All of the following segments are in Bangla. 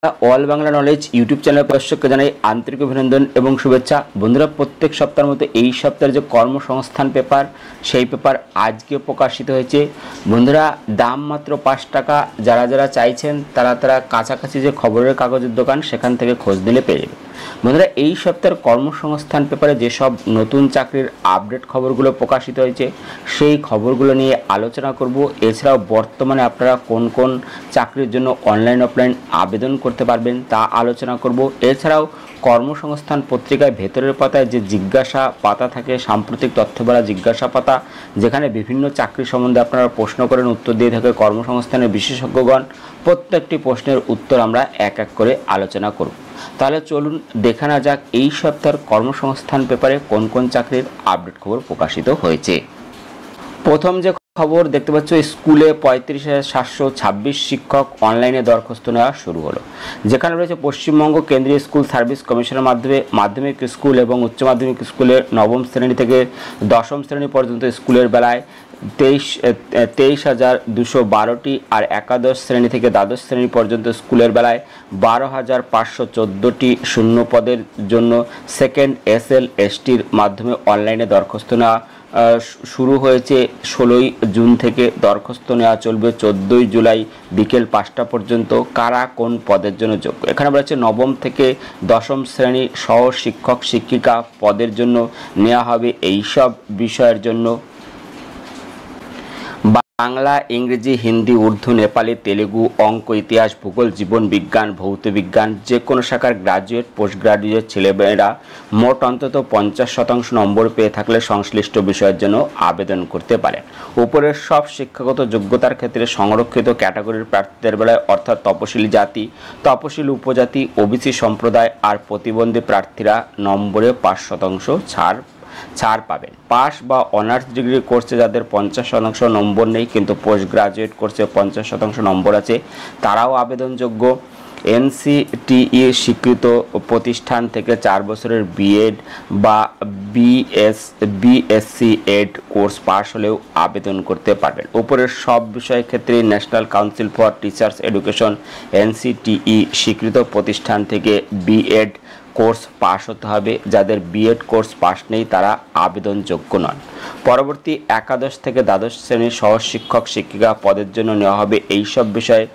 All Bangla knowledge YouTube channel দর্শককে জানাই আন্তরিক অভিনন্দন এবং শুভেচ্ছা। বন্ধুরা, প্রত্যেক সপ্তাহের মতো এই সপ্তাহের যে কর্মসংস্থান পেপার, সেই পেপার আজকে প্রকাশিত হয়েছে। বন্ধুরা, দাম মাত্র 5 টাকা। যারা যারা চাইছেন তারা কাছাকাছি যে খবরের কাগজের দোকান, সেখান থেকে খোঁজ দিলে পেয়ে যাবে। বন্ধুরা, এই সপ্তাহের কর্মসংস্থান পেপারে যেসব নতুন চাকরির আপডেট খবরগুলো প্রকাশিত হয়েছে, সেই খবরগুলো নিয়ে আলোচনা করব। এছাড়াও বর্তমানে আপনারা কোন কোন চাকরির জন্য অনলাইন অফলাইন আবেদন করতে পারবেন তা আলোচনা করব। এছাড়াও কর্মসংস্থান পত্রিকায় ভেতরের পাতায় যে জিজ্ঞাসা পাতা থাকে, সাম্প্রতিক তথ্যবলা জিজ্ঞাসা পাতা, যেখানে বিভিন্ন চাকরি সম্বন্ধে আপনারা প্রশ্ন করেন, উত্তর দিয়ে থাকে কর্মসংস্থানের বিশেষজ্ঞগণ। প্রত্যেকটি প্রশ্নের উত্তর আমরা এক এক করে আলোচনা করব। তাহলে চলুন দেখে নেওয়া যাক এই সপ্তাহের কর্মসংস্থান পেপারে কোন কোন চাকরির আপডেট খবর প্রকাশিত হয়েছে। প্রথম যে খবর দেখতে পাচ্ছ, স্কুলে 35,726 শিক্ষক অনলাইনে দরখাস্ত নেওয়া শুরু হলো। যেখানে রয়েছে পশ্চিমবঙ্গ কেন্দ্রীয় স্কুল সার্ভিস কমিশনের মাধ্যমে মাধ্যমিক স্কুল এবং উচ্চ মাধ্যমিক স্কুলের নবম শ্রেণী থেকে দশম শ্রেণী পর্যন্ত স্কুলের বেলায় 23,212টি, আর একাদশ শ্রেণী থেকে দ্বাদশ শ্রেণী পর্যন্ত স্কুলের বেলায় 12,514টি শূন্য পদের জন্য সেকেন্ড SLSTর মাধ্যমে অনলাইনে দরখাস্ত নেওয়া শুরু হয়েছে। 16ই জুন থেকে দরখাস্ত নেওয়া চলবে 14ই জুলাই বিকেল 5টা পর্যন্ত। কারা কোন পদের জন্য যোগ্য, এখানে বলেছে নবম থেকে দশম শ্রেণী সহ শিক্ষক শিক্ষিকা পদের জন্য নেওয়া হবে এইসব বিষয়ের জন্য বাংলা, ইংরেজি, হিন্দি, উর্দু, নেপালি, তেলেগু, অঙ্ক, ইতিহাস, ভূগোল, জীবন বিজ্ঞান, ভৌত বিজ্ঞান যে কোনো শাখার গ্রাজুয়েট পোস্ট গ্রাজুয়েট ছেলেমেয়েরা মোট অন্তত 50% নম্বর পেয়ে থাকলে সংশ্লিষ্ট বিষয়ের জন্য আবেদন করতে পারে। উপরের সব শিক্ষাগত যোগ্যতার ক্ষেত্রে সংরক্ষিত ক্যাটাগরির প্রার্থীদের বেলায় অর্থাৎ তপশিলি জাতি, তপশিলি উপজাতি, ওবিসি সম্প্রদায় আর প্রতিবন্ধী প্রার্থীরা নম্বরে 5% ছাড় পাবেন। পাস বা অনার্স ডিগ্রি কোর্সে যাদের 50% নম্বর নেই কিন্তু পোস্ট গ্রাজুয়েট কোর্সে 50% নম্বর আছে, তারাও আবেদনযোগ্য। NCTE স্বীকৃত প্রতিষ্ঠান থেকে 4 বছরের বিএড বা BSc এড কোর্স পাস হলেও আবেদন করতে পারবেন। উপরের সব বিষয়ের ক্ষেত্রে national council for teachers education NCTE স্বীকৃত প্রতিষ্ঠান থেকে বিএড কোর্স পাস হতে হবে। যাদের বিএড কোর্স পাস নেই তারা আবেদনযোগ্য নন। পরবর্তী একাদশ থেকে দ্বাদশ শ্রেণীর সহ শিক্ষক শিক্ষিকা পদের জন্য নেওয়া হবে এইসব বিষয়ে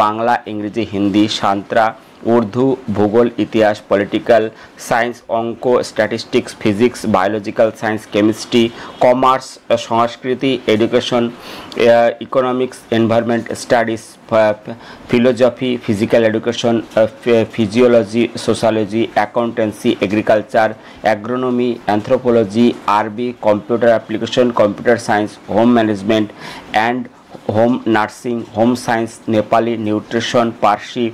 বাংলা, ইংরেজি, হিন্দি, সাঁতরা, উর্দু, ভূগোল, ইতিহাস, পলিটিক্যাল সায়েন্স, অঙ্ক, statistics, physics, biological science, chemistry, commerce, সংস্কৃতি, education, economics, environment studies, philosophy, physical education, physiology, sociology, accountancy, agriculture, agronomy, anthropology, আরবি, computer application, computer science, home management and home nursing, home science, Nepali, nutrition, পার্সি,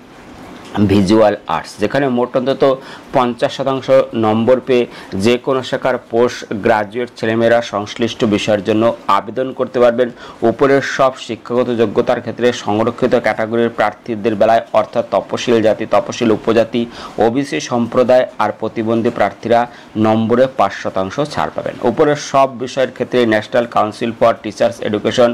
ভিজুয়াল আর্টস। যেখানে মোট অন্তত 50% নম্বর পেয়ে যে কোনো শাখার পোস্ট গ্রাজুয়েট ছেলেমেয়েরা সংশ্লিষ্ট বিষয়ের জন্য আবেদন করতে পারবেন। উপরের সব শিক্ষাগত যোগ্যতার ক্ষেত্রে সংরক্ষিত ক্যাটাগরির প্রার্থীদের বেলায় অর্থাৎ তপশিল জাতি, তপশিল উপজাতি, ওবিসি সম্প্রদায় আর প্রতিবন্ধী প্রার্থীরা নম্বরে 5% ছাড় পাবেন। উপরের সব বিষয়ের ক্ষেত্রে national council for teachers education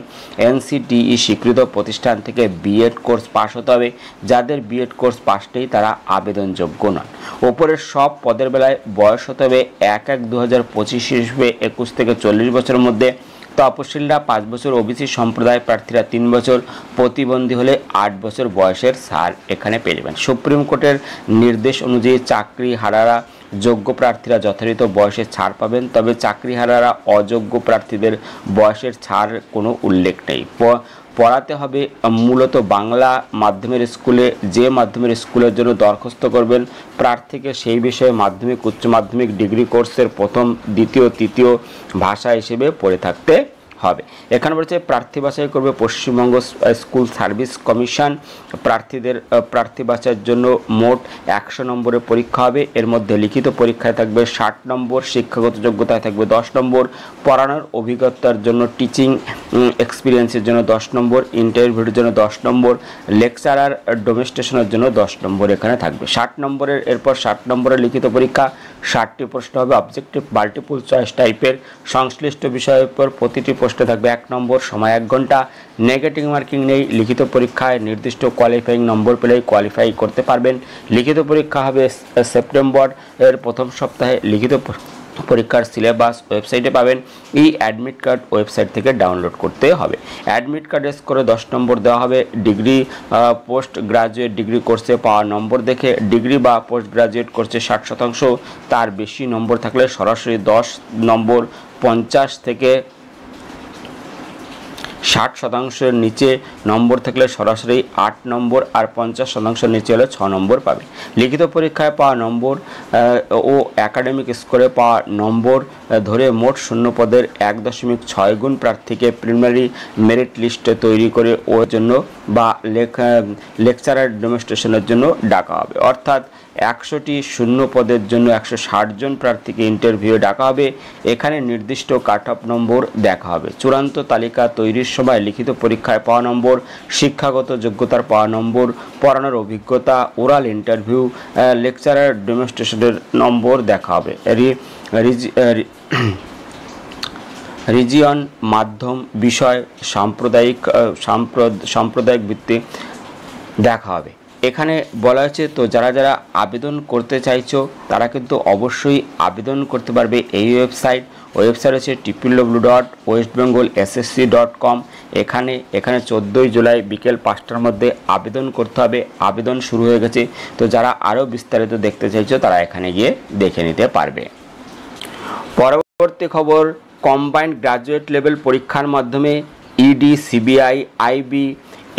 NCTE স্বীকৃত প্রতিষ্ঠান থেকে বিএড কোর্স পাস হতে হবে। যাদের বিএড কোর্স পাস নেই তারা আবেদনযোগ্য নন। ওপরের সব পদের বেলায় বয়স হতে হবে 1/1/2025 হিসেবে 21 থেকে 40 বছরের মধ্যে। তপশিলরা 5 বছর, ওবিসি সম্প্রদায় প্রার্থীরা 3 বছর, প্রতিবন্ধী হলে 8 বছর বয়সের ছাড় এখানে পেয়ে যাবেন। সুপ্রিম কোর্টের নির্দেশ অনুযায়ী চাকরি হারারা যোগ্য প্রার্থীরা যথাযথ বয়সের ছাড় পাবেন, তবে চাকরি হারারা অযোগ্য প্রার্থীদের বয়সের ছাড় কোনো উল্লেখ নেই। পড়াতে হবে মূলত বাংলা মাধ্যমের স্কুলে। যে মাধ্যমের স্কুলের জন্য দরখাস্ত করবেন প্রার্থীকে সেই বিষয়ে মাধ্যমিক, উচ্চ মাধ্যমিক, ডিগ্রি কোর্সের প্রথম, দ্বিতীয়, তৃতীয় ভাষা হিসেবে পড়ে থাকতে হবে। এখানে বলছে প্রার্থী বাছাই করবে পশ্চিমবঙ্গ স্কুল সার্ভিস কমিশন। প্রার্থী বাছাইয়ের জন্য মোট 100 নম্বরের পরীক্ষা হবে। এর মধ্যে লিখিত পরীক্ষায় থাকবে 60 নম্বর, শিক্ষাগত যোগ্যতায় থাকবে 10 নম্বর, পড়ানোর অভিজ্ঞতার জন্য টিচিং এক্সপিরিয়েন্সের জন্য 10 নম্বর, ইন্টারভিউর জন্য 10 নম্বর, লেকচারার ডেমনস্ট্রেশনের জন্য 10 নম্বর এখানে থাকবে। 60 নম্বরের এরপর 60 নম্বরের লিখিত পরীক্ষা, 60টি প্রশ্ন হবে অবজেক্টিভ মাল্টিপল চয়েস টাইপের। সংশ্লিষ্ট বিষয়ের উপর প্রতিটি প্রশ্ন থাকবে 1 নম্বর, সময় 1 ঘন্টা, নেগেটিভ মার্কিং নেই। লিখিত পরীক্ষায় নির্দিষ্ট কোয়ালিফাইং নম্বর পেলেই কোয়ালিফাই করতে পারবেন। লিখিত পরীক্ষা হবে সেপ্টেম্বর এর প্রথম সপ্তাহে। লিখিত পরীক্ষার সিলেবাস ওয়েবসাইটে পাবেন। এই অ্যাডমিট কার্ড ওয়েবসাইট থেকে ডাউনলোড করতে হবে। অ্যাডমিট কার্ডের স্কোরে 10 নম্বর দেওয়া হবে। ডিগ্রি পোস্ট গ্রাজুয়েট ডিগ্রি কোর্সে পাওয়া নম্বর দেখে ডিগ্রি বা পোস্ট গ্রাজুয়েট কোর্সে 60% তার বেশি নম্বর থাকলে সরাসরি 10 নম্বর, 50 থেকে 60% নিচে নম্বর থাকলে সরাসরি 8 নম্বর, আর 50% নিচে হলে 6 নম্বর পাবে। লিখিত পরীক্ষায় পাওয়া নম্বর ও একাডেমিক স্কোরে পাওয়া নম্বর ধরে মোট শূন্য পদের 1.6 গুণ প্রার্থীকে প্রিলিমিনারি মেরিট লিস্ট তৈরি করে ওর জন্য বা লেকচারার ডেমনস্ট্রেশনের জন্য ডাকা হবে। অর্থাৎ 100টি শূন্য পদের জন্য 160 জন প্রার্থীকে ইন্টারভিউ ডাকা হবে। এখানে নির্দিষ্ট কাট অফ নম্বর দেখা হবে। চূড়ান্ত তালিকা তৈরির সময় লিখিত পরীক্ষায় পাওয়া নম্বর, শিক্ষাগত যোগ্যতার পাওয়া নম্বর, পড়ানোর অভিজ্ঞতা, ওরাল ইন্টারভিউ, লেকচারার ডেমনস্ট্রেশনের নম্বর দেখা হবে। রিজিয়ন, মাধ্যম, বিষয়, সাম্প্রদায়িক ভিত্তি দেখা হবে। এখানে বলা হয়েছে তো যারা যারা আবেদন করতে চাইছো তারা কিন্তু অবশ্যই আবেদন করতে পারবে। এই ওয়েবসাইট হচ্ছে www.westbengalssc.com। এখানে 14 জুলাই বিকেল 5টার মধ্যে আবেদন করতে হবে। আবেদন শুরু হয়ে গেছে। তো যারা আরও বিস্তারিত দেখতে চাইছো তারা এখানে গিয়ে দেখে নিতে পারবে। পরবর্তী খবর, কম্বাইন্ড গ্রাজুয়েট লেভেল পরীক্ষার মাধ্যমে ED, CBI, IB,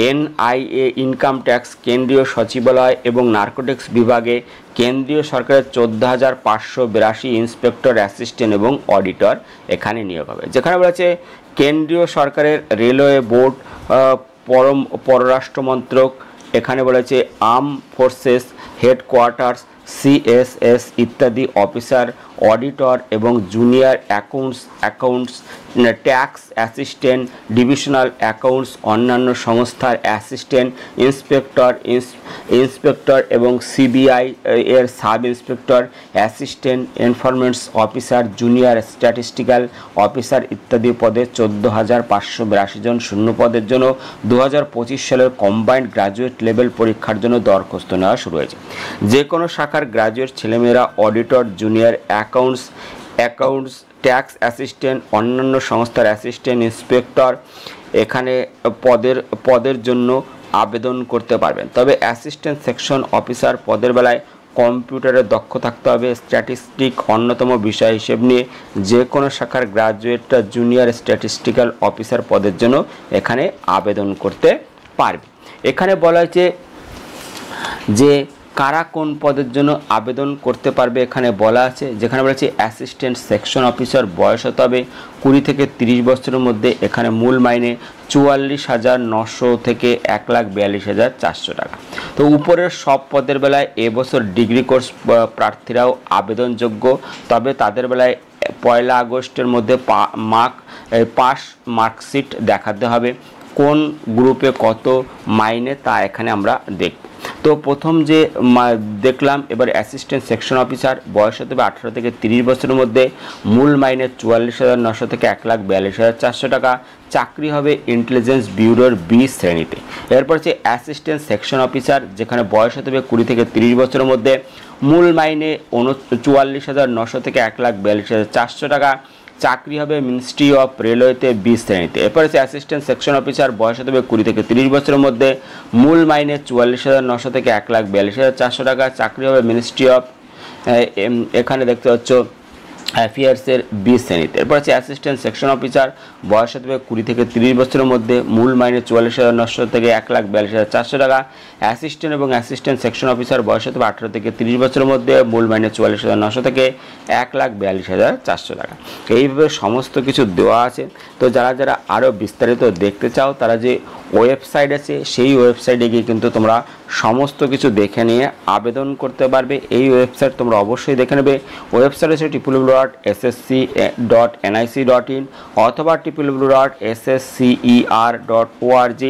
NIA, income tax, কেন্দ্রীয় সচিবালয় এবং নার্কোটিক্স বিভাগে কেন্দ্রীয় সরকারের 14,582 ইন্সপেক্টর, অ্যাসিস্ট্যান্ট এবং অডিটর এখানে নিয়োগ হবে। যেখানে বলেছে কেন্দ্রীয় সরকারের রেলওয়ে বোর্ড, পররাষ্ট্র মন্ত্রক, এখানে বলেছে আর্ম ফোর্সেস হেডকোয়ার্টার্স, সিএসএস ইত্যাদি অফিসার, অডিটর এবং junior accounts, tax assistant, divisional accounts, অন্যান্য সংস্থার অ্যাসিস্ট্যান্ট ইন্সপেক্টর এবং সিবিআই এর sub inspector, assistant information officer, junior statistical officer ইত্যাদি পদে 14,582 জন শূন্য পদের জন্য 2025 সালের কম্বাইন্ড গ্রাজুয়েট লেভেল পরীক্ষার জন্য দরখাস্ত নেওয়া শুরু হয়েছে। যে কোনো শাখার গ্রাজুয়েট ছেলেমেয়েরা auditor, junior accounts, tax assistant, অন্যান্য সংস্থার অ্যাসিস্ট্যান্ট ইন্সপেক্টর এখানে পদের জন্য আবেদন করতে পারবেন। তবে অ্যাসিস্ট্যান্ট সেকশন অফিসার পদের বেলায় কম্পিউটারে দক্ষ থাকতে হবে। স্ট্যাটিস্টিক অন্যতম বিষয় হিসেব নিয়ে যে কোনো শাখার গ্রাজুয়েটরা জুনিয়র স্ট্যাটিস্টিক্যাল অফিসার পদের জন্য এখানে আবেদন করতে পারবে। এখানে বলা হয়েছে যে কারা কোন পদের জন্য আবেদন করতে পারবে। এখানে বলা আছে, যেখানে বলা আছে অ্যাসিস্ট্যান্ট সেকশন অফিসার বয়স হতে হবে 20 থেকে 30 বছরের মধ্যে। এখানে মূল মাইনে 44,900 থেকে 1,42,400 টাকা। তো উপরের সব পদের বেলায় এবছর ডিগ্রি কোর্স প্রার্থীরাও আবেদনযোগ্য। তবে তাদের বেলায় 1 আগস্টের মধ্যে পাস মার্কশিট দেখাতে হবে। কোন গ্রুপে কত মাইনে তা এখানে আমরা দেখব। তো প্রথম যে দেখলাম, এবার অ্যাসিস্ট্যান্ট সেকশন অফিসার বয়স হতে হবে 18 থেকে 30 বছরের মধ্যে। মূল মাইনে 44,900 থেকে 1,42,400 টাকা। চাকরি হবে ইন্টেলিজেন্স ব্যুরোর বি শ্রেণীতে। এরপর হচ্ছে অ্যাসিস্ট্যান্ট সেকশন অফিসার, যেখানে বয়স হতে হবে 20 থেকে 30 বছরের মধ্যে। মূল মাইনে 44,900 থেকে 1,42,400 টাকা। চাকরি হবে মিনিস্ট্রি অফ রেলওয়েতে বি শ্রেণীতে। এরপর হচ্ছে অ্যাসিস্ট্যান্ট সেকশন অফিসার বয়স হতে হবে 20 থেকে 30 বছরের মধ্যে। মূল মাইনে 44,900 থেকে 1,42,400 টাকা। চাকরি হবে মিনিস্ট্রি অফ, এখানে দেখতে পাচ্ছ, অ্যাফেয়ার্সের বি শ্রেণীতে। এরপর আছে অ্যাসিস্ট্যান্ট সেকশন অফিসার বয়স হতে হবে 20 থেকে 30 বছরের মধ্যে। মূল মাইনে 44,900 থেকে 1,42,400 টাকা। অ্যাসিস্ট্যান্ট এবং অ্যাসিস্ট্যান্ট সেকশন অফিসার বয়স হতে হবে 18 থেকে 30 বছরের মধ্যে। মূল মাইনে 44,900 থেকে 1,42,400 টাকা। এইভাবে সমস্ত কিছু দেওয়া আছে। তো যারা যারা আরও বিস্তারিত দেখতে চাও তারা যে ওয়েবসাইট আছে সেই ওয়েবসাইটে গিয়ে কিন্তু তোমরা সমস্ত কিছু দেখে নিয়ে আবেদন করতে পারবে। এই ওয়েবসাইট তোমরা অবশ্যই দেখে নেবে। ওয়েবসাইট আছে www.ssc.nic.in অথবা www.sscer.org।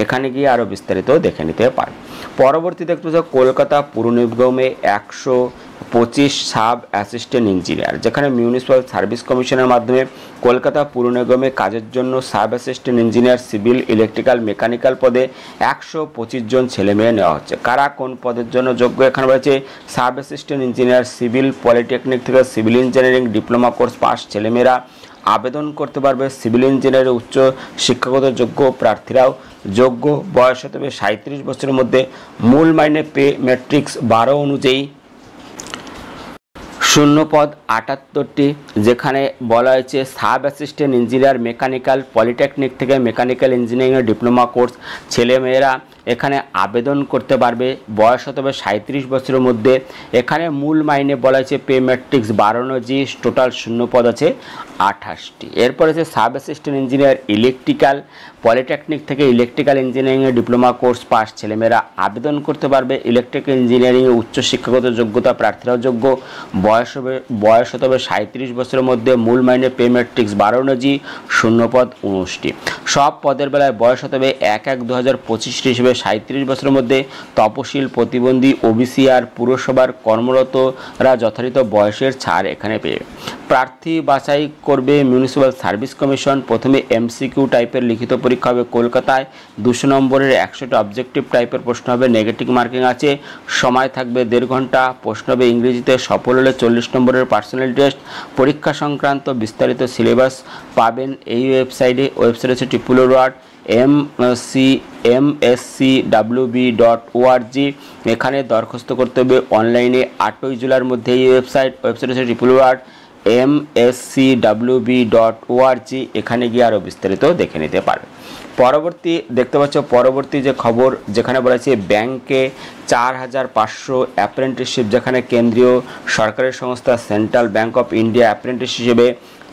এখানে গিয়ে আরও বিস্তারিত দেখে নিতে পারবে। পরবর্তী দেখতে পাচ্ছ কলকাতা পুর নিগমে 125 সাব অ্যাসিস্ট্যান্ট ইঞ্জিনিয়ার, যেখানে মিউনিসিপ্যাল সার্ভিস কমিশনের মাধ্যমে কলকাতা পুর নিগমে কাজের জন্য sub assistant engineer civil, electrical, mechanical পদে 125 জন ছেলে মেয়ে নেওয়া হচ্ছে। কারা কোন পদের জন্য যোগ্য? এখানে রয়েছে sub assistant engineer civil, polytechnic থেকে civil engineering diploma course pass ছেলেমেয়েরা আবেদন করতে পারবে। সিভিল ইঞ্জিনিয়ারের উচ্চ শিক্ষাগত যোগ্য প্রার্থীরাও যোগ্য। বয়স হতে হবে 37 বছরের মধ্যে। মূল মাইনে পে ম্যাট্রিক্স 12 অনুযায়ী শূন্য পদ 78টি, যেখানে বলা হয়েছে sub assistant engineer mechanical, polytechnic থেকে মেকানিক্যাল ইঞ্জিনিয়ারিংয়ের ডিপ্লোমা কোর্স ছেলেমেয়েরা এখানে আবেদন করতে পারবে। বয়স হতে হবে 37 বছরের মধ্যে। এখানে মূল মাইনে বলা হয়েছে পে ম্যাট্রিক্স 12 অনুযায়ী টোটাল শূন্য পদ আছে 28টি। এরপর আছে sub assistant engineer electrical, polytechnic থেকে ইলেকট্রিক্যাল ইঞ্জিনিয়ারিংয়ের ডিপ্লোমা কোর্স পাস ছেলেমেয়েরা আবেদন করতে পারবে। ইলেকট্রিক্যাল ইঞ্জিনিয়ারিংয়ে উচ্চ শিক্ষাগত যোগ্যতা প্রার্থীরাও যোগ্য। বয়স হতে হবে 37 বছরের মধ্যে। মূল মাইনে পে ম্যাট্রিক্স 12 অনুযায়ী শূন্য পদ 19টি। সব পদের বেলায় বয়স হতে হবে 1/1/2025 হিসেবে 37 বছরের মধ্যে। তপশিল, প্রতিবন্ধী, ওবিসি আর পুরসভার কর্মরতরা যথাযথ বয়সের ছাড় এখানে পেয়ে। প্রার্থী বাছাই করবে মিউনিসিপ্যাল সার্ভিস কমিশন। প্রথমে এমসিকিউ টাইপের লিখিত পরীক্ষা হবে কলকাতায়। 200 নম্বরের 100টা অবজেক্টিভ টাইপের প্রশ্ন হবে, নেগেটিভ মার্কিং আছে। সময় থাকবে 1.5 ঘন্টা। প্রশ্ন হবে ইংরেজিতে। সফল হলে 40 নম্বরের পার্সোনাল টেস্ট। পরীক্ষা সংক্রান্ত বিস্তারিত সিলেবাস পাবেন এই ওয়েবসাইটে। ওয়েবসাইট হচ্ছে www.mscwb.org। এখানে দরখাস্ত করতে হবে অনলাইনে 8ই জুলাইয়ের মধ্যে। এই ওয়েবসাইট হচ্ছে www.mscwb.org। এখানে গিয়ে আরও বিস্তারিত দেখে নিতে পারবে। পরবর্তী দেখতে পাচ্ছ পরবর্তী যে খবর, যেখানে বলা আছে ব্যাংকে 4500 অ্যাপ্রেন্টিসশিপ, যেখানে কেন্দ্রীয় সরকারের সংস্থা central bank of India apprentice হিসেবে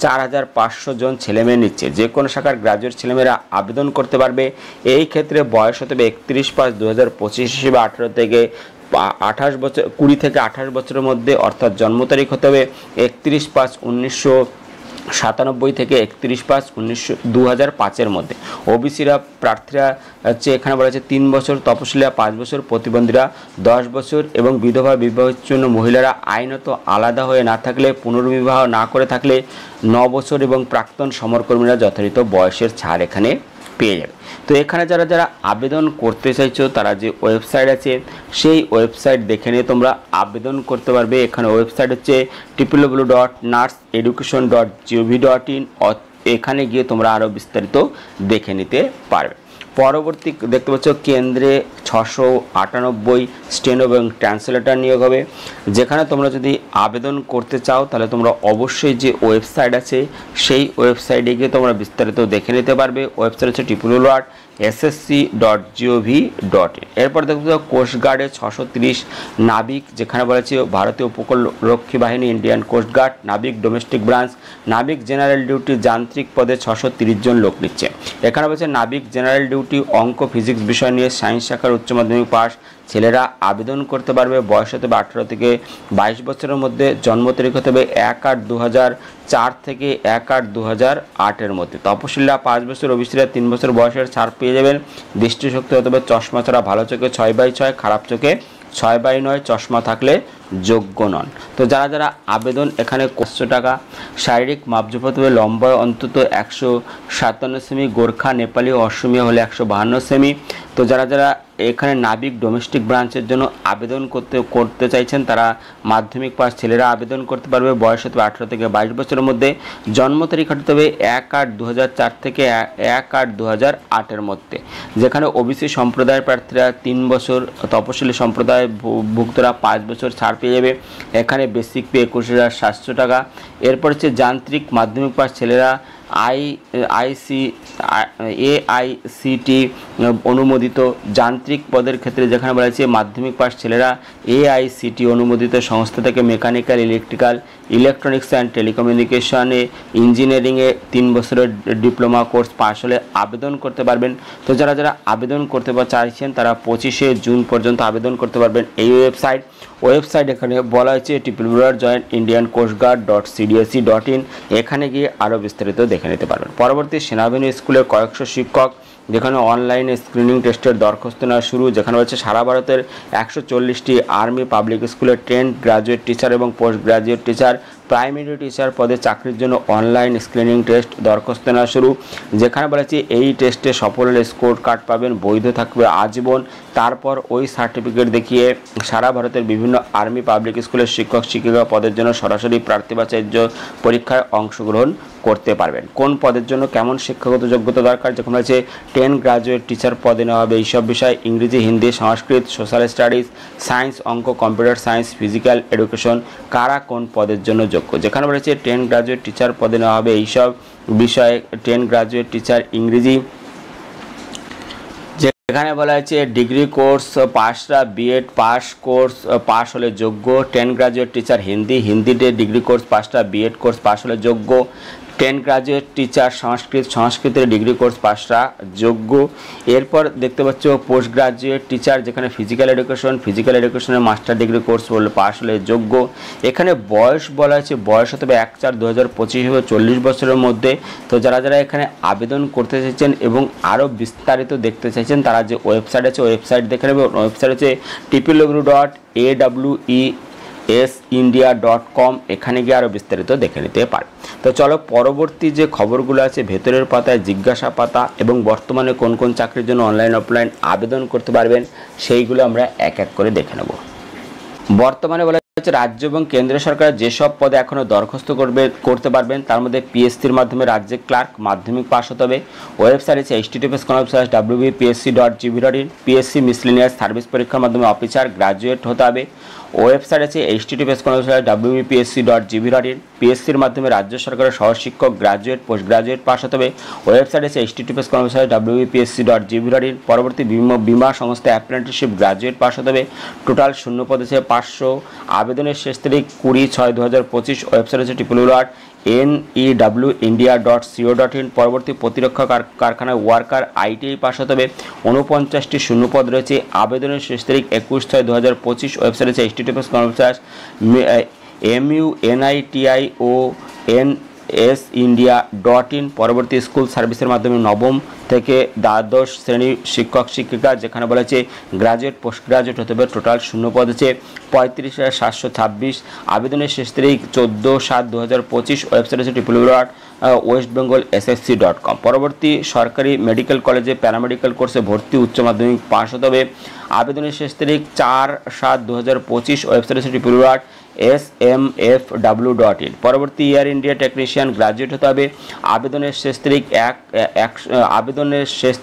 4500 জন ছেলেমেয়ে নিচ্ছে। যে কোনো শাখার গ্রাজুয়েট ছেলেমেয়েরা আবেদন করতে পারবে। এই ক্ষেত্রে বয়স হতে হবে 31/5/2025 হিসেবে 18 থেকে 28 বছরের মধ্যে, অর্থাৎ জন্ম তারিখ হতে হবে 31/5/1997 থেকে 31/5/2005 মধ্যে। ওবিসিরা প্রার্থীরা হচ্ছে এখানে বলা হচ্ছে 3 বছর, তপশিলীরা 5 বছর, প্রতিবন্ধীরা 10 বছর এবং বিধবা বিবাহের জন্য মহিলারা আইনত আলাদা হয়ে না থাকলে, পুনর্বিবাহ না করে থাকলে 9 বছর এবং প্রাক্তন সমরকর্মীরা যথাযথ বয়সের ছাড় এখানে পেয়ে যাবে। তো এখানে যারা যারা আবেদন করতে চাইছো তারা যে ওয়েবসাইট আছে সেই ওয়েবসাইট দেখে নিয়ে তোমরা আবেদন করতে পারবে। এখানে ওয়েবসাইট হচ্ছে www.nurseeducation.gov.in। এখানে গিয়ে তোমরা আরও বিস্তারিত দেখে নিতে পারবে। পরবর্তী দেখতে পাচ্ছ কেন্দ্রে 698 স্টেনো এবং ট্রান্সলেটর নিয়োগ হবে। যেখানে তোমরা যদি আবেদন করতে চাও তাহলে তোমরা অবশ্যই যে ওয়েবসাইট আছে সেই ওয়েবসাইটে গিয়ে তোমরা বিস্তারিত দেখে নিতে পারবে। ওয়েবসাইট হচ্ছে www.ssc.gov.in। এরপর দেখতে পাচ্ছ কোস্টগার্ডে 630 নাবিক, যেখানে বলেছে ভারতীয় উপকূলরক্ষী বাহিনী ইন্ডিয়ান কোস্টগার্ড নাবিক ডোমেস্টিক ব্রাঞ্চ নাবিক জেনারেল ডিউটি যান্ত্রিক পদে 630 জন লোক নিচ্ছে। এখানে বলছে নাবিক জেনারেল ডিউটি অঙ্ক ফিজিক্স বিষয় নিয়ে সায়েন্স শাখার উচ্চ মাধ্যমিক পাস ছেলেরা আবেদন করতে পারবে। বয়স হতে হবে 18 থেকে 22 বছরের মধ্যে। জন্ম তারিখ হতে হবে 1/8/2004 থেকে 1/8/2008 মধ্যে। তপশিলীরা 5 বছর, ওবিসিরা 3 বছর বয়সের ছাড় পেয়ে যাবেন। দৃষ্টিশক্তি হতে হবে চশমা ছাড়া ভালো চোখে 6/6, খারাপ চোখে 6/9, চশমা থাকলে যোগ্য নন। তো যারা যারা আবেদন এখানে 500 টাকা। শারীরিক মাপজোপ হতে হবে লম্বায় অন্তত 157 সেমি, গোর্খা, নেপালি ও অসমিয়া হলে 152 সেমি। তো যারা যারা এখানে নাবিক ডোমেস্টিক ব্রাঞ্চের জন্য আবেদন করতে চাইছেন তারা মাধ্যমিক পাস ছেলেরা আবেদন করতে পারবে। বয়স হতে হবে 18 থেকে 22 বছরের মধ্যে। জন্ম তারিখ হতে হবে 1/8/2004 থেকে 1/8/2008 মধ্যে। যেখানে ওবিসি সম্প্রদায়ের প্রার্থীরা 3 বছর, তপশিলি সম্প্রদায় ভুক্তরা 5 বছর ছাড় পেয়ে যাবে। এখানে বেসিক পে 21,700 টাকা। এরপর হচ্ছে যান্ত্রিক মাধ্যমিক পাস ছেলেরা AICTE অনুমোদিত যান্ত্রিক পদের ক্ষেত্রে, যেখানে বলা হয়েছে মাধ্যমিক পাস ছেলেরা AICTE অনুমোদিত সংস্থা থেকে মেকানিক্যাল, ইলেকট্রিক্যাল, ইলেকট্রনিক্স অ্যান্ড টেলিকমিউনিকেশনে, ইঞ্জিনিয়ারিংয়ে 3 বছরের ডিপ্লোমা কোর্স পাস হলে আবেদন করতে পারবেন। তো যারা যারা আবেদন করতে চাইছেন তারা 25শে জুন পর্যন্ত আবেদন করতে পারবেন। এই ওয়েবসাইট এখানে বলা হয়েছে www.jointindiancoastguard.cdsc.in। এখানে গিয়ে আরও বিস্তারিত দেখে নিতে পারবেন। পরবর্তী সেনাবাহিনী স্কুলের কয়েকশো শিক্ষক যেখানে অনলাইন স্ক্রিনিং টেস্টের দরখাস্ত নেওয়া শুরু, যেখানে রয়েছে সারা ভারতের 140টি আর্মি পাবলিক স্কুলের ট্রেন্ড গ্রাজুয়েট টিচার এবং post graduate teacher, primary teacher পদে চাকরির জন্য অনলাইন স্ক্রিনিং টেস্ট দরখাস্ত নেওয়া শুরু, যেখানে বলেছি এই টেস্টে সফল হলে স্কোর কার্ড পাবেন, বৈধ থাকবে আজীবন। তারপর ওই সার্টিফিকেট দেখিয়ে সারা ভারতের বিভিন্ন আর্মি পাবলিক স্কুলের শিক্ষক শিক্ষিকা পদের জন্য সরাসরি প্রার্থী বাছাই পরীক্ষায় অংশগ্রহণ করতে পারবেন। কোন পদের জন্য কেমন শিক্ষাগত যোগ্যতা দরকার, যেখানে আছে 10 গ্রাজুয়েট টিচার পদে নেওয়া হবে এইসব বিষয়, ইংরেজি, হিন্দি, সংস্কৃত, সোশ্যাল স্টাডিজ, সায়েন্স, অঙ্ক, কম্পিউটার সায়েন্স, ফিজিক্যাল এডুকেশন, কারা কোন পদের জন্য যোগ্য। যেখানে বলেছে 10 গ্রাজুয়েট টিচার পদে নেওয়া হবে এইসব বিষয়ে, 10 গ্রাজুয়েট টিচার ইংরেজি, এখানে বলা হয়েছে ডিগ্রি কোর্স পাসরা বিএড পাস হলে যোগ্য। 10 গ্রাজুয়েট টিচার হিন্দিতে ডিগ্রি কোর্স পাসরা বিএড কোর্স পাস হলে যোগ্য। 10 গ্রাজুয়েট টিচার সংস্কৃতের ডিগ্রি কোর্স পাসরা যোগ্য। এরপর দেখতে পাচ্ছ পোস্ট গ্রাজুয়েট টিচার, যেখানে ফিজিক্যাল এডুকেশনের মাস্টার ডিগ্রি কোর্স পাস হলে যোগ্য। এখানে বয়স বলা হয়েছে, বয়স হতে হবে 1/4/2025 হবে 40 বছরের মধ্যে। তো যারা এখানে আবেদন করতে চাইছেন এবং আরও বিস্তারিত দেখতে চাইছেন তারা যে ওয়েবসাইট আছে ওয়েবসাইট দেখে নেবে। ওয়েবসাইট হচ্ছে www.awesindia.com, এখানে গিয়ে আরও বিস্তারিত দেখে নিতে পারে। তো চলো পরবর্তী যে খবরগুলো আছে ভেতরের পাতায় জিজ্ঞাসা পাতা এবং বর্তমানে কোন কোন চাকরির জন্য অনলাইন অফলাইন আবেদন করতে পারবেন সেইগুলো আমরা এক এক করে দেখে নেব। বর্তমানে বলা হচ্ছে রাজ্য এবং কেন্দ্র সরকার যেসব পদে এখনও দরখাস্ত করতে পারবেন তার মধ্যে পিএসসির মাধ্যমে রাজ্যে ক্লার্ক মাধ্যমিক পাস হতে হবে। ওয়েবসাইট আছে https://wbpsc.gv.in, পিএসসি মিসলেনিয়াস সার্ভিস পরীক্ষার মাধ্যমে অফিসার গ্রাজুয়েট হতে হবে। ওয়েবসাইট আছে https://wbpsc.gv.in, পিএসসির মাধ্যমে রাজ্য সরকারের সহশিক্ষক গ্রাজুয়েট পোস্ট গ্রাজুয়েট পাস হতে হবে। ওয়েবসাইট আছে https://wbpsc.gv.in, পরবর্তী বিমা সংস্থা অ্যাপ্রেন্টিসশিপ গ্রাজুয়েট পাস হতে হবে। টোটাল শূন্য পদ আছে 500, আবেদনের শেষ তারিখ 20/6/2025। ওয়েবসাইট আছে www.newindia.co.in, পরবর্তী প্রতিরক্ষা কারখানায় ওয়ার্কার ITI পাস হতে হবে। 49টি শূন্যপদ রয়েছে, আবেদনের শেষ তারিখ 21/6/2025। ওয়েবসাইট আছে https://munitio.in, পরবর্তী স্কুল সার্ভিসের মাধ্যমে নবম থেকে দ্বাদশ শ্রেণীর শিক্ষক শিক্ষিকা, যেখানে বলা হয়েছে গ্রাজুয়েট পোস্ট গ্রাজুয়েট হতে হবে। টোটাল শূন্যপদ আছে 35,726, আবেদনের শেষ তারিখ 14/7/2025। ওয়েবসাইট আছে www.westbengalssc.com, পরবর্তী সরকারি মেডিকেল কলেজে প্যারামেডিক্যাল কোর্সে ভর্তি উচ্চ মাধ্যমিক পাস হতে হবে। আবেদনের শেষ তারিখ 4/7/2025। ওয়েবসাইট আছে www.smfw.in, পরবর্তী এয়ার ইন্ডিয়া টেকনিশিয়ান গ্রাজুয়েট হতে হবে। আবেদনের শেষ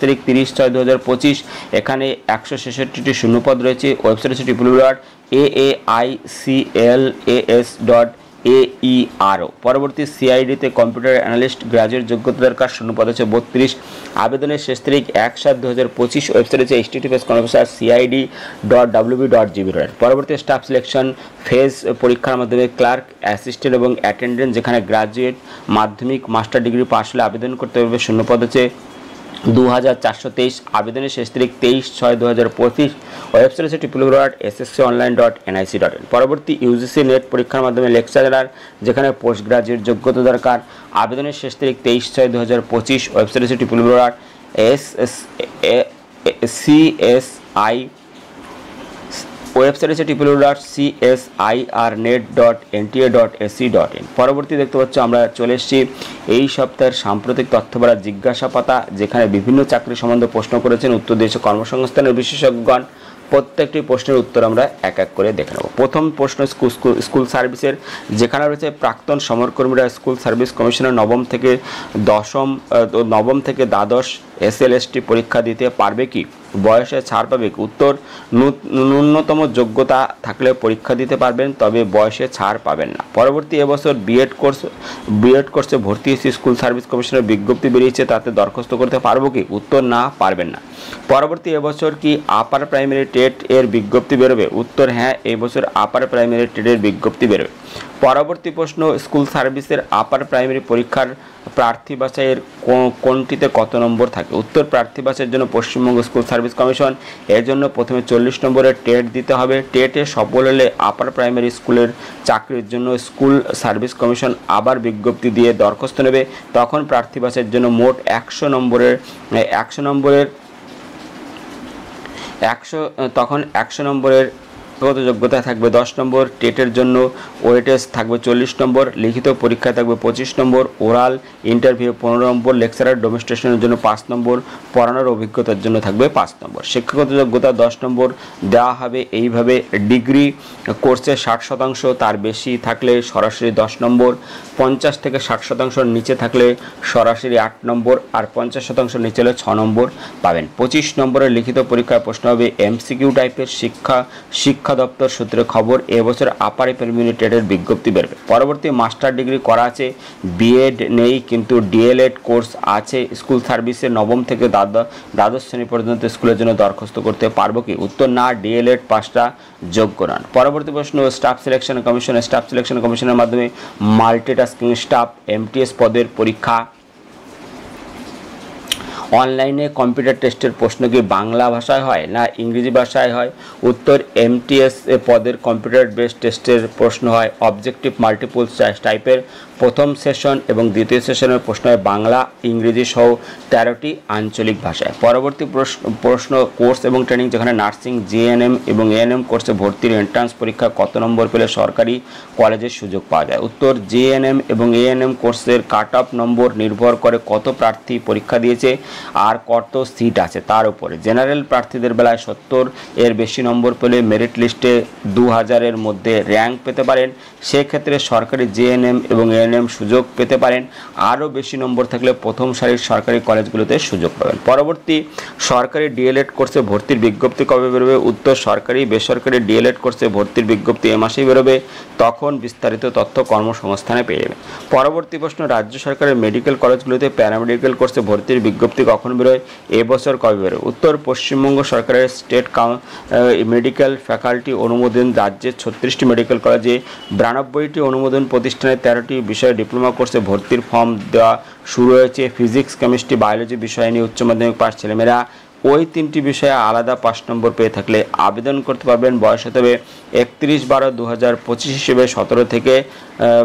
তারিখ 30/6/2025। এখানে 166টি শূন্যপদ রয়েছে। ওয়েবসাইট আছে www.aaicalas.aero, পরবর্তী সিআইডিতে কম্পিউটার অ্যানালিস্ট গ্রাজুয়েট যোগ্যতা দরকার, শূন্যপদ আছে 32। আবেদনের শেষ তারিখ 1/7/2025। ওয়েবসাইট আছে https://cid.wb.gv.in, পরবর্তী স্টাফ সিলেকশন ফেজ পরীক্ষার মাধ্যমে ক্লার্ক, অ্যাসিস্ট্যান্ট এবং অ্যাটেন্ডেন্ট, যেখানে গ্রাজুয়েট মাধ্যমিক মাস্টার ডিগ্রি পাস হলে আবেদন করতে হবে। শূন্যপদ আছে 2423, আবেদনের শেষ তারিখ 23/6/2025। ওয়েবসাইট আছে www.ssconline.nic.in, পরবর্তী ইউজিসি নেট পরীক্ষার মাধ্যমে লেকচারার, যেখানে পোস্ট গ্রাজুয়েট যোগ্যতা দরকার, আবেদনের শেষ তারিখ 23/6/2025। ওয়েবসাইট আছে www.csirnet.nta.ac.in, পরবর্তী দেখতে পাচ্ছ আমরা চলে এসেছি এই সপ্তাহের সাম্প্রতিক তথ্য ভরা জিজ্ঞাসা পাতা, যেখানে বিভিন্ন চাকরি সম্বন্ধে প্রশ্ন করেছেন উত্তর দিয়েছে কর্মসংস্থানের বিশেষজ্ঞগণ। প্রত্যেকটি প্রশ্নের উত্তর আমরা এক এক করে দেখে নেব। প্রথম প্রশ্ন স্কুল সার্ভিসের, যেখানে রয়েছে প্রাক্তন সমরকর্মীরা স্কুল সার্ভিস কমিশনের নবম থেকে দ্বাদশ SLST পরীক্ষা দিতে পারবে কি? বয়সে ছাড় পাবে কি? উত্তর, ন্যূনতম যোগ্যতা থাকলে পরীক্ষা দিতে পারবেন, তবে বয়সে ছাড় পাবেন না। পরবর্তী এবছর বিএড কোর্সে ভর্তি হয়েছে স্কুল সার্ভিস কমিশনের বিজ্ঞপ্তি বেরিয়েছে, তাতে দরখাস্ত করতে পারবো কি? উত্তর, না, পারবেন না। পরবর্তী এবছর কি আপার প্রাইমারি টেট এর বিজ্ঞপ্তি বেরোবে? উত্তর, হ্যাঁ, এবছর আপার প্রাইমারি টেটের বিজ্ঞপ্তি বেরোবে। পরবর্তী প্রশ্ন, স্কুল সার্ভিসের আপার প্রাইমারি পরীক্ষার প্রার্থী বাছাইয়ের কোনটিতে কত নম্বর থাকে? উত্তর, প্রার্থী বাছাইয়ের জন্য পশ্চিমবঙ্গ স্কুল সার্ভিস কমিশন এর জন্য প্রথমে 40 নম্বরের টেট দিতে হবে। টেটে সফল হলে আপার প্রাইমারি স্কুলের চাকরির জন্য স্কুল সার্ভিস কমিশন আবার বিজ্ঞপ্তি দিয়ে দরখাস্ত নেবে। তখন প্রার্থী বাছাইয়ের জন্য মোট 100 নম্বরের যোগ্যতা থাকবে 10 নম্বর, টেটের জন্য ওয়েটেজ থাকবে 40 নম্বর, লিখিত পরীক্ষা থাকবে 25 নম্বর, ওরাল ইন্টারভিউ 15 নম্বর, লেকচারার ডেমনস্ট্রেশনের জন্য 5 নম্বর, পড়ানোর অভিজ্ঞতার জন্য থাকবে 5 নম্বর। শিক্ষাগত যোগ্যতা 10 নম্বর দেওয়া হবে। এইভাবে ডিগ্রি কোর্সে 60% তার বেশি থাকলে সরাসরি 10 নম্বর, 50 থেকে 60% নিচে থাকলে সরাসরি 8 নম্বর, আর 50% নিচে হলে 6 নম্বর পাবেন। 25 নম্বরের লিখিত পরীক্ষায় প্রশ্ন হবে MCQ টাইপের। শিক্ষা দপ্তর সূত্রে খবর, এবছর আপার প্রাইমারি টেটের বিজ্ঞপ্তি বেরবে। পরবর্তী, মাস্টার ডিগ্রি করা আছে, বিএড নেই কিন্তু ডিএলএড কোর্স আছে, স্কুল সার্ভিসে নবম থেকে দ্বাদশ শ্রেণী পর্যন্ত স্কুলের জন্য দরখাস্ত করতে পারবো কি? উত্তর, না, ডিএলএড পাসটা যোগ্য নন। পরবর্তী প্রশ্ন, স্টাফ সিলেকশন কমিশনের মাধ্যমে মাল্টিটাস্কিং স্টাফ MTS পদের পরীক্ষা অনলাইনে কম্পিউটার টেস্টের প্রশ্ন কি বাংলা ভাষায় হয় না ইংরেজি ভাষায় হয়? উত্তর, MTS পদের কম্পিউটার বেসড টেস্টের প্রশ্ন হয় অবজেক্টিভ মাল্টিপল চয়েস টাইপের। প্রথম সেশন এবং দ্বিতীয় সেশনের প্রশ্ন হয় বাংলা ইংরেজি সহ 13টি আঞ্চলিক ভাষায়। পরবর্তী প্রশ্ন, কোর্স এবং ট্রেনিং, যেখানে নার্সিং, GNM এবং ANM কোর্সে ভর্তির এন্ট্রান্স পরীক্ষা কত নম্বর পেলে সরকারি কলেজের সুযোগ পাওয়া যায়? উত্তর, GNM এবং ANM কোর্সের কাট অফ নম্বর নির্ভর করে কত প্রার্থী পরীক্ষা দিয়েছে আর কত সিট আছে তার উপরে। জেনারেল প্রার্থীদের বেলায় 70 এর বেশি নম্বর পেলে মেরিট লিস্টে 2000-এর মধ্যে র্যাঙ্ক পেতে পারেন। সেক্ষেত্রে সরকারি GNM এবং ANM সুযোগ পেতে পারেন। আরও বেশি নম্বর থাকলে প্রথম সারির সরকারি কলেজগুলোতে সুযোগ পাবেন। পরবর্তী, সরকারি ডিএলএড কোর্সে ভর্তির বিজ্ঞপ্তি কবে বেরোবে? উত্তর, সরকারি বেসরকারি ডিএলএড কোর্সে ভর্তির বিজ্ঞপ্তি এ মাসেই বেরোবে। তখন বিস্তারিত তথ্য কর্মসংস্থানে পেয়ে যাবে। পরবর্তী প্রশ্ন, রাজ্য সরকারের মেডিকেল কলেজগুলোতে প্যারামেডিক্যাল কোর্সে ভর্তির বিজ্ঞপ্তি কখন বেরোয়? এবছর কবে বেরোয়? উত্তর, পশ্চিমবঙ্গ সরকারের স্টেট মেডিকেল ফ্যাকাল্টি অনুমোদন রাজ্যের 36টি মেডিকেল কলেজে 92টি অনুমোদন প্রতিষ্ঠানে 13টি বিষয়ে ডিপ্লোমা কোর্সে ভর্তির ফর্ম দেওয়া শুরু হয়েছে। ফিজিক্স, কেমিস্ট্রি, বায়োলজি বিষয় নিয়ে উচ্চ মাধ্যমিক পাস ছেলেমেয়েরা ওই 3টি বিষয়ে আলাদা 5 নম্বর পেয়ে থাকলে আবেদন করতে পারবেন। বয়স হতে হবে 31/12/2025 হিসেবে 17 থেকে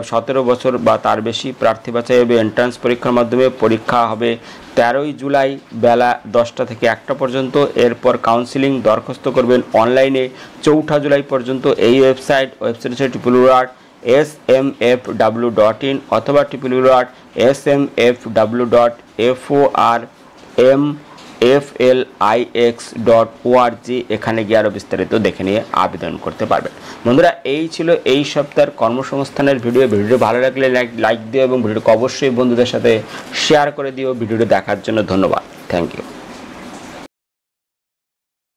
17 বছর বা তার বেশি। প্রার্থী বাছাই হবে এন্ট্রান্স পরীক্ষার মাধ্যমে। পরীক্ষা হবে 13ই জুলাই বেলা 10টা থেকে 1টা পর্যন্ত। এরপর কাউন্সিলিং দরখাস্ত করবেন অনলাইনে 4 জুলাই পর্যন্ত। এই ওয়েবসাইট হচ্ছে www.smfw.in অথবা www.smfw.formflix.org, এখানে গিয়ে আরও বিস্তারিত দেখে নিয়ে আবেদন করতে পারবেন। বন্ধুরা, এই ছিল এই সপ্তাহের কর্মসংস্থানের ভিডিও ভালো লাগলে লাইক দিও এবং ভিডিওকে অবশ্যই বন্ধুদের সাথে শেয়ার করে দিও। ভিডিওটি দেখার জন্য ধন্যবাদ। Thank you.